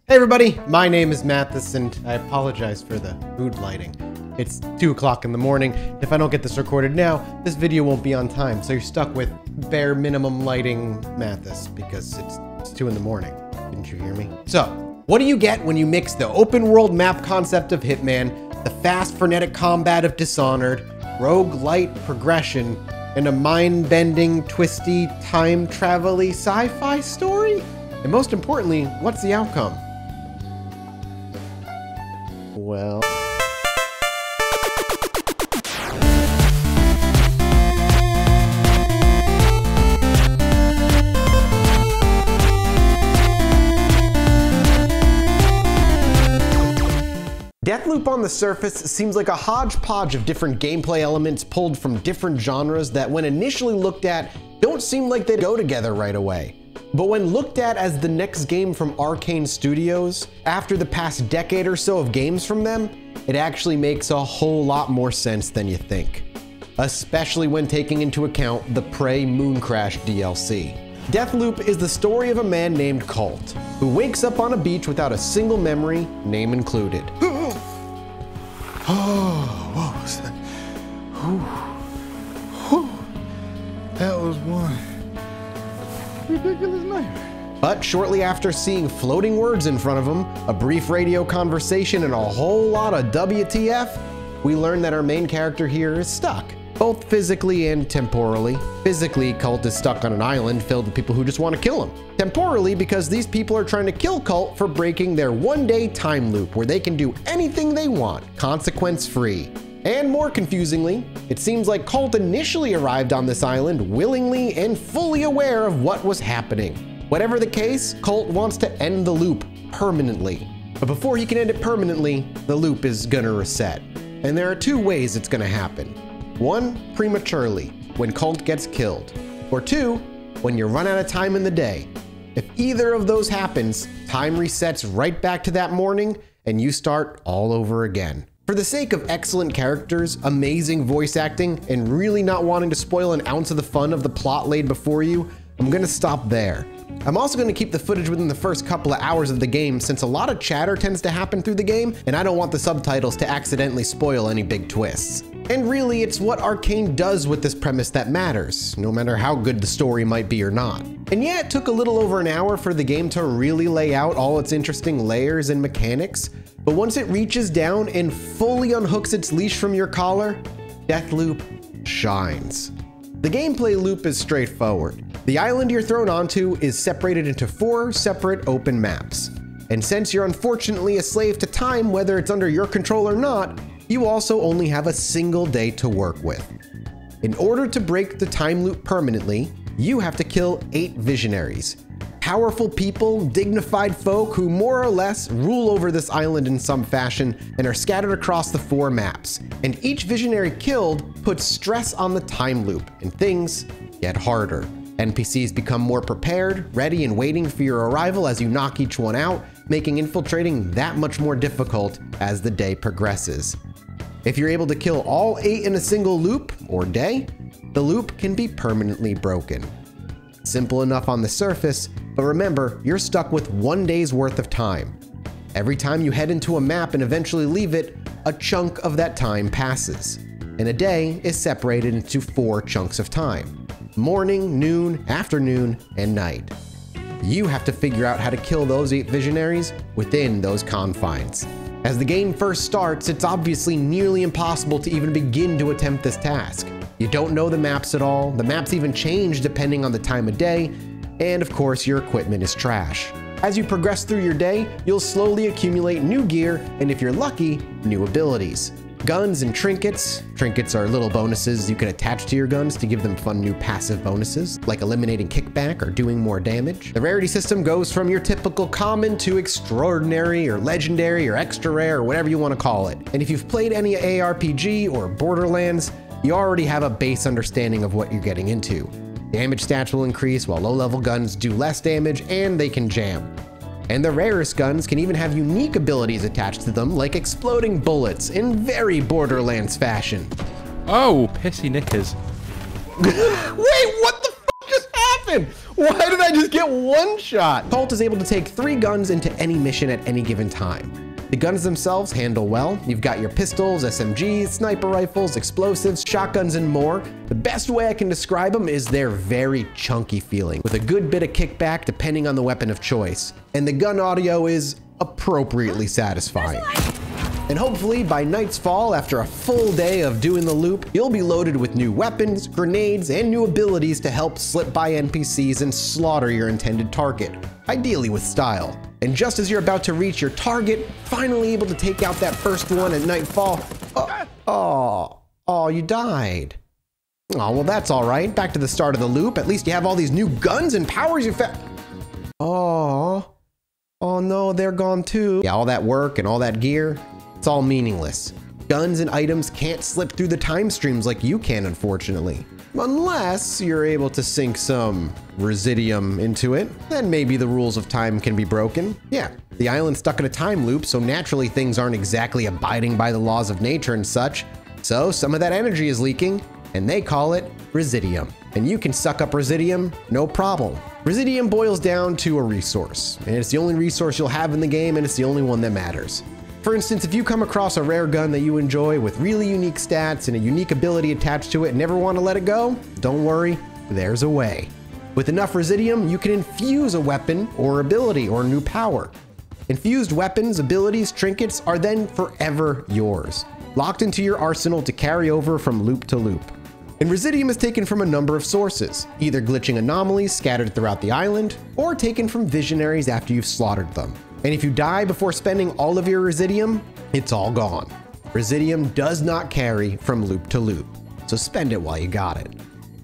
Hey everybody, my name is Mathas and I apologize for the mood lighting. It's 2 o'clock in the morning. If I don't get this recorded now, this video won't be on time, so you're stuck with bare minimum lighting Mathas because it's 2 in the morning. Didn't you hear me? So, what do you get when you mix the open world map concept of Hitman, the fast frenetic combat of Dishonored, roguelite progression, and a mind-bending, twisty, time travel-y sci-fi story? And most importantly, what's the outcome? Well... Deathloop on the surface seems like a hodgepodge of different gameplay elements pulled from different genres that when initially looked at, don't seem like they'd go together right away. But when looked at as the next game from Arcane Studios, after the past decade or so of games from them, it actually makes a whole lot more sense than you think. Especially when taking into account the Prey Mooncrash DLC. Deathloop is the story of a man named Colt, who wakes up on a beach without a single memory, name included. Oh, what was that? That was one ridiculous nightmare. But shortly after seeing floating words in front of him, a brief radio conversation, and a whole lot of WTF, we learn that our main character here is stuck, both physically and temporally. Physically, Colt is stuck on an island filled with people who just want to kill him. Temporally, because these people are trying to kill Colt for breaking their one-day time loop where they can do anything they want, consequence-free. And more confusingly, it seems like Colt initially arrived on this island willingly and fully aware of what was happening. Whatever the case, Colt wants to end the loop permanently. But before he can end it permanently, the loop is gonna reset. And there are two ways it's gonna happen. One, prematurely, when Colt gets killed. Or two, when you run out of time in the day. If either of those happens, time resets right back to that morning and you start all over again. For the sake of excellent characters, amazing voice acting, and really not wanting to spoil an ounce of the fun of the plot laid before you, I'm gonna stop there. I'm also gonna keep the footage within the first couple of hours of the game since a lot of chatter tends to happen through the game, and I don't want the subtitles to accidentally spoil any big twists. And really, it's what Arcane does with this premise that matters, no matter how good the story might be or not. And yeah, it took a little over an hour for the game to really lay out all its interesting layers and mechanics, but once it reaches down and fully unhooks its leash from your collar, Deathloop shines. The gameplay loop is straightforward. The island you're thrown onto is separated into 4 separate open maps. And since you're unfortunately a slave to time, whether it's under your control or not, you also only have a single day to work with. In order to break the time loop permanently, you have to kill 8 visionaries. Powerful people, dignified folk who more or less rule over this island in some fashion and are scattered across the 4 maps. And each visionary killed puts stress on the time loop and things get harder. NPCs become more prepared, ready, and waiting for your arrival as you knock each one out, making infiltrating that much more difficult as the day progresses. If you're able to kill all 8 in a single loop, or day, the loop can be permanently broken. Simple enough on the surface, but remember, you're stuck with 1 day's worth of time. Every time you head into a map and eventually leave it, a chunk of that time passes. And a day is separated into 4 chunks of time: morning, noon, afternoon, and night. You have to figure out how to kill those 8 visionaries within those confines. As the game first starts, it's obviously nearly impossible to even begin to attempt this task. You don't know the maps at all, the maps even change depending on the time of day, and of course your equipment is trash. As you progress through your day, you'll slowly accumulate new gear, and if you're lucky, new abilities. Guns and trinkets. Trinkets are little bonuses you can attach to your guns to give them fun new passive bonuses, like eliminating kickback or doing more damage. The rarity system goes from your typical common to extraordinary or legendary or extra rare or whatever you want to call it. And if you've played any ARPG or Borderlands, you already have a base understanding of what you're getting into. Damage stats will increase while low-level guns do less damage and they can jam. And the rarest guns can even have unique abilities attached to them, like exploding bullets in very Borderlands fashion. Oh, pissy knickers. Wait, what the f just happened? Why did I just get one shot? Cult is able to take 3 guns into any mission at any given time. The guns themselves handle well. You've got your pistols, SMGs, sniper rifles, explosives, shotguns, and more. The best way I can describe them is they're very chunky feeling, with a good bit of kickback depending on the weapon of choice. And the gun audio is appropriately satisfying. And hopefully by night's fall, after a full day of doing the loop, you'll be loaded with new weapons, grenades, and new abilities to help slip by NPCs and slaughter your intended target, ideally with style. And just as you're about to reach your target, finally able to take out that first one at nightfall, you died. Oh, well that's all right. Back to the start of the loop. At least you have all these new guns and powers you found. Oh no, they're gone too. Yeah, all that work and all that gear, it's all meaningless. Guns and items can't slip through the time streams like you can, unfortunately. Unless you're able to sink some residium into it, then maybe the rules of time can be broken. Yeah, the island's stuck in a time loop, so naturally things aren't exactly abiding by the laws of nature and such. So some of that energy is leaking, and they call it residium. And you can suck up residium, no problem. Residium boils down to a resource, and it's the only resource you'll have in the game, and it's the only one that matters. For instance, if you come across a rare gun that you enjoy with really unique stats and a unique ability attached to it and never want to let it go, don't worry, there's a way. With enough residium, you can infuse a weapon or ability or new power. Infused weapons, abilities, trinkets are then forever yours, locked into your arsenal to carry over from loop to loop. And residium is taken from a number of sources, either glitching anomalies scattered throughout the island, or taken from visionaries after you've slaughtered them. And if you die before spending all of your residium, it's all gone. Residium does not carry from loop to loop, so spend it while you got it.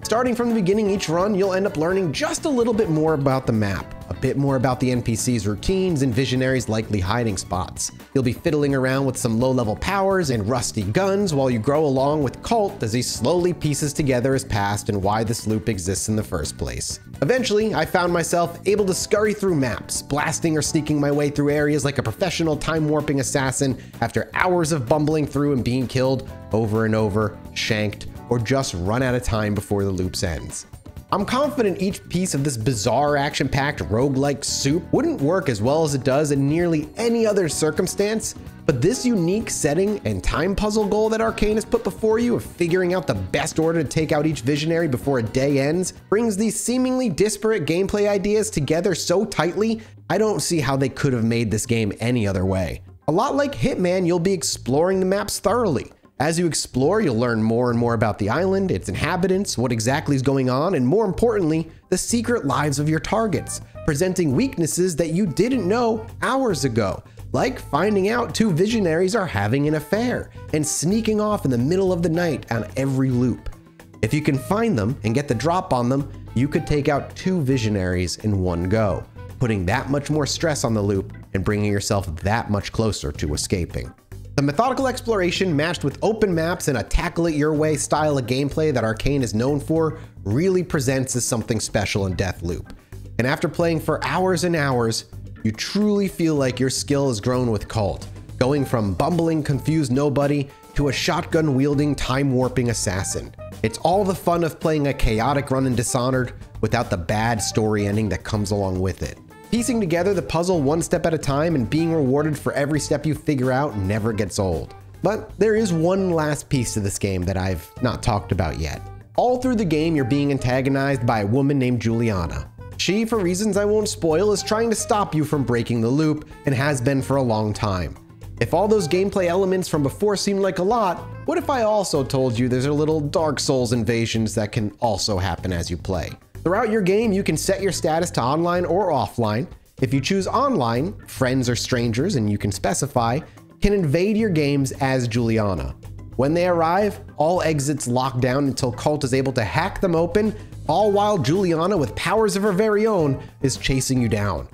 Starting from the beginning each run, you'll end up learning just a little bit more about the map, a bit more about the NPC's routines and visionaries' likely hiding spots. You'll be fiddling around with some low-level powers and rusty guns while you grow along with Colt as he slowly pieces together his past and why this loop exists in the first place. Eventually, I found myself able to scurry through maps, blasting or sneaking my way through areas like a professional time-warping assassin after hours of bumbling through and being killed over and over, shanked, or just run out of time before the loop's ends. I'm confident each piece of this bizarre action-packed roguelike soup wouldn't work as well as it does in nearly any other circumstance, but this unique setting and time puzzle goal that Arcane has put before you of figuring out the best order to take out each visionary before a day ends brings these seemingly disparate gameplay ideas together so tightly, I don't see how they could have made this game any other way. A lot like Hitman, you'll be exploring the maps thoroughly. As you explore, you'll learn more and more about the island, its inhabitants, what exactly is going on, and more importantly, the secret lives of your targets, presenting weaknesses that you didn't know hours ago, like finding out 2 visionaries are having an affair and sneaking off in the middle of the night on every loop. If you can find them and get the drop on them, you could take out 2 visionaries in one go, putting that much more stress on the loop and bringing yourself that much closer to escaping. The methodical exploration matched with open maps and a tackle-it-your-way style of gameplay that Arcane is known for really presents as something special in Deathloop. And after playing for hours and hours, you truly feel like your skill has grown with Cult, going from bumbling, confused nobody to a shotgun-wielding, time-warping assassin. It's all the fun of playing a chaotic run in Dishonored without the bad story ending that comes along with it. Piecing together the puzzle one step at a time and being rewarded for every step you figure out never gets old. But there is one last piece to this game that I've not talked about yet. All through the game, you're being antagonized by a woman named Juliana. She, for reasons I won't spoil, is trying to stop you from breaking the loop and has been for a long time. If all those gameplay elements from before seemed like a lot, what if I also told you there's a little Dark Souls invasions that can also happen as you play? Throughout your game, you can set your status to online or offline. If you choose online, friends or strangers, and you can specify, can invade your games as Juliana. When they arrive, all exits lock down until Cult is able to hack them open, all while Juliana, with powers of her very own, is chasing you down.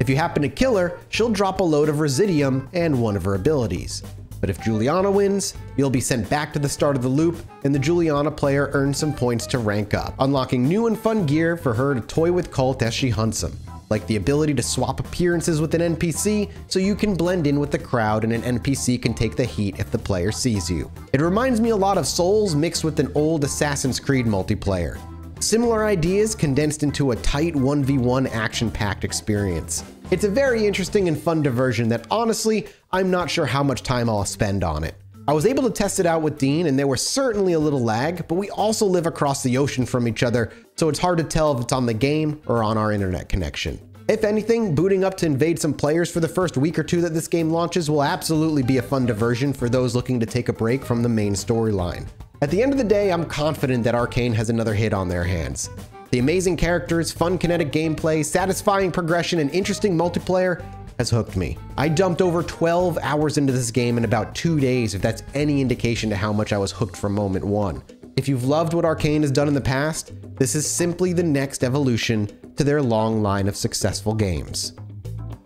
If you happen to kill her, she'll drop a load of residium and one of her abilities. But if Juliana wins, you'll be sent back to the start of the loop, and the Juliana player earns some points to rank up, unlocking new and fun gear for her to toy with Cult as she hunts him, like the ability to swap appearances with an NPC so you can blend in with the crowd and an NPC can take the heat if the player sees you. It reminds me a lot of Souls mixed with an old Assassin's Creed multiplayer. Similar ideas condensed into a tight 1v1 action-packed experience. It's a very interesting and fun diversion that honestly, I'm not sure how much time I'll spend on it. I was able to test it out with Dean and there was certainly a little lag, but we also live across the ocean from each other, so it's hard to tell if it's on the game or on our internet connection. If anything, booting up to invade some players for the first week or two that this game launches will absolutely be a fun diversion for those looking to take a break from the main storyline. At the end of the day, I'm confident that Arcane has another hit on their hands. The amazing characters, fun kinetic gameplay, satisfying progression, and interesting multiplayer has hooked me. I dumped over 12 hours into this game in about 2 days, if that's any indication to how much I was hooked from moment one. If you've loved what Arcane has done in the past, this is simply the next evolution to their long line of successful games.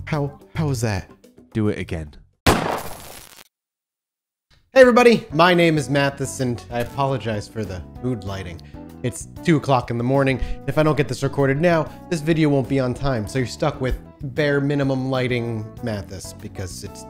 How was that? Do it again. Hey everybody, my name is Mathas and I apologize for the mood lighting. It's 2 o'clock in the morning. If I don't get this recorded now, this video won't be on time, so you're stuck with bare minimum lighting Mathas because it's